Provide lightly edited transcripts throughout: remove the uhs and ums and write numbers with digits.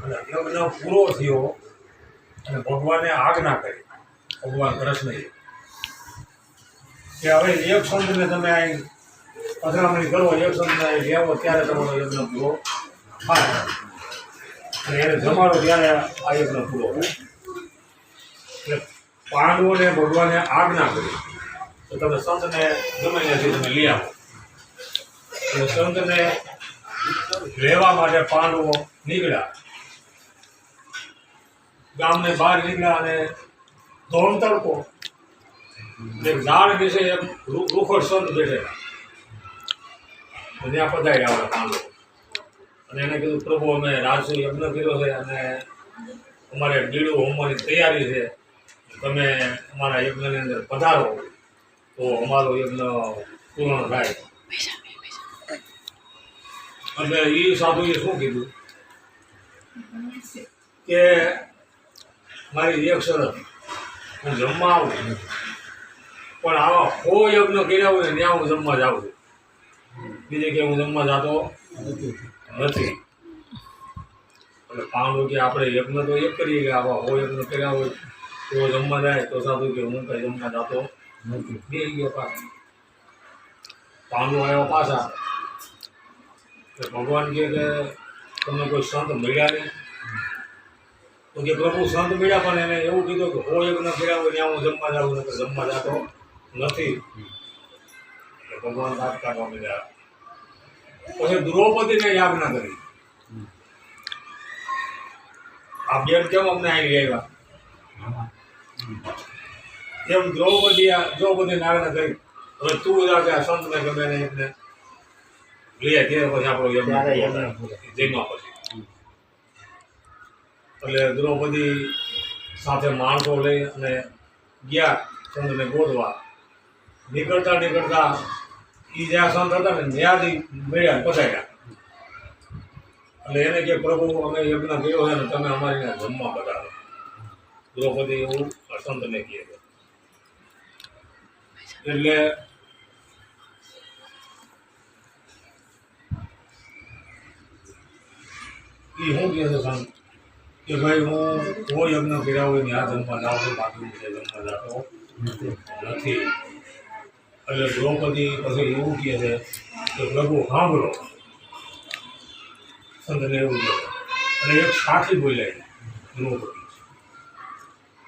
અને યજ્ઞ પૂરો થયો અને ભગવાને આજ્ઞા કરી, ભગવાન કૃષ્ણએ કે હવે એક સંતને તમે અહીં પધરામણી કરો, એક સંતને અહીં લેવો ત્યારે તમારો યજ્ઞ પૂરો થાય અને એને જમાડો ત્યારે આ યજ્ઞ પૂરો થાય. એટલે પાંડવોને ભગવાને આજ્ઞા કરી તો તમે સંતને ગમે ત્યાંથી તમે લઈ આવો. એટલે સંતને લેવા માટે પાંડવો નીકળ્યા, ગામને બહાર નીકળ્યા અને ધોમ તડકો, એક ઝાડ બેસે એક રૂખડ સંત બેઠેલા, ત્યાં પધાર્યા આપણા પાંડવો અને એને કીધું પ્રભુ અમે રાજસુ યજ્ઞ કર્યો છે અને અમારે બીડું હોમવાની તૈયારી છે, તમે અમારા યજ્ઞની અંદર પધારો તો અમારો યજ્ઞ પૂર્ણ થાય. એટલે એ સાધુએ શું કીધું કે મારી એક શરત, હું જમવા આવું પણ આવા 100 યજ્ઞ કર્યા હોય ને ત્યાં હું જમવા જાઉં છું, બીજે કે હું જમવા જતો નથી. એટલે પાંડવો કે આપણે યજ્ઞ તો એક કરીએ કે આવા 100 યજ્ઞ કર્યા હોય તો જમવા જાય, તો સાધુ કે હું કઈ જમવા જતો નથી. બે ગયા પાછા, પાંડવો આવ્યા પાછા. ભગવાન કહે કે તમને કોઈ સંત મળ્યા નહીં? તો કે પ્રભુ સંત મળ્યા પણ એને એવું કીધું કે 100 યજ્ઞ કર્યા હોય ત્યાં હું જમવા જાઉં ને જમવા જતો નથી. એટલે ભગવાન વાત કાઢવા મળ્યા. પછી દ્રૌપદીને યાજ્ઞા કરી, આ બેન કેમ અમને અહીં લઈ આવ્યા? એમ દ્રૌપદીને આજ્ઞા કરી, હવે તું જા કે સંતને ગમે ને એમને લઈ ત્યારે પછી આપણો યજ્ઞ જમ્યા પછી. એટલે દ્રૌપદી સાથે માણસો લઈ અને ગયા સંતને ગોતવા. નીકળતા નીકળતા એ જ્યાં સંત હતા ને ત્યાંથી મળ્યા પધાર્યા. એટલે એને કે પ્રભુ અમે યજ્ઞ કર્યો છે ને તમે અમારી ત્યાં જમવા પધારો. દ્રૌપદી એવું સંતને કહે. એટલે એ શું કહે છે સંત કે ભાઈ હું કોઈ યજ્ઞ કર્યા હોય ત્યાં જમવા જાઉં છું, બાકી જમવા જતો નથી. એટલે દ્રૌપદી પછી એવું કહે છે કે પ્રભુ સાંભળો, સંતને એવું કહે. અને એક સાથી બોલ્યા દ્રૌપદી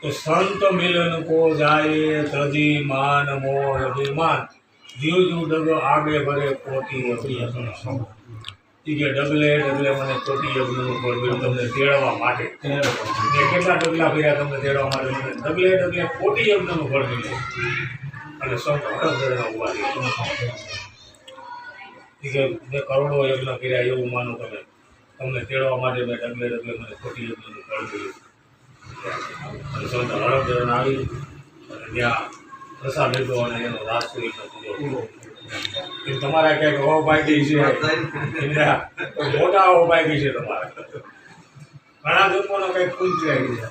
તો સંત મિલન કો જાય ત્રજી માન મોહ અભિમાન, જીવ જીવ ડગો આગે ભરે ખોટી હતી. કે ડગલે ડગલે મને ખોટી યજ્ઞનું ફળ મળ્યું તમને તેડવા માટે. કેટલા ડગલા કર્યા તમને તેડવા માટે? મને ડગલે ડગલે ખોટી યજ્ઞનું ફળ મળ્યું. અને સંત હળદરના ઉભા રહ્યા કે મેં કરોડો યજ્ઞ કર્યા એવું માનું તમે, તમને તેડવા માટે મેં ડગલે ડગલે મને ખોટી યજ્ઞનું ફળ મળ્યું. અને સંત હળદરના આવી અને ત્યાં પ્રસાદ લીધો અને એનો રાસ પૂરો. તમારા ક્યાંક અવભાગ્ય છે, મોટા અવભાગ્ય છે તમારા. ઘણા લોકોનો કંઈક પૂંચાઈ છે.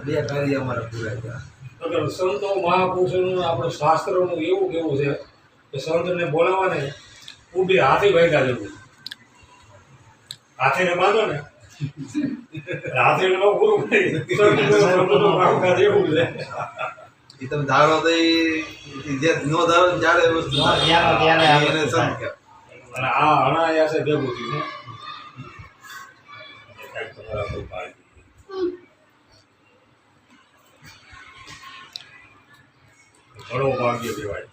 બે કાર્ય અમારા પૂરા થયા. સંતો મહાપુરુષોનું આપણે શાસ્ત્રોનું એવું કેવું છે કે સંતને બોલાવવાને ઉભી હાથી ભાગ્યા જેવું. હાથીને બાંધો ને હાથીને નો પૂરું કરી જેવું છે. એ તમે ધારો તો જે નો ધારો ત્યારે વસ્તુ એને સંત કહેવાય. અને આ અનાયાસે ભેગું થયું છે. તમારા કોઈ ભાઈ ઘણો ભાગ્ય કહેવાય.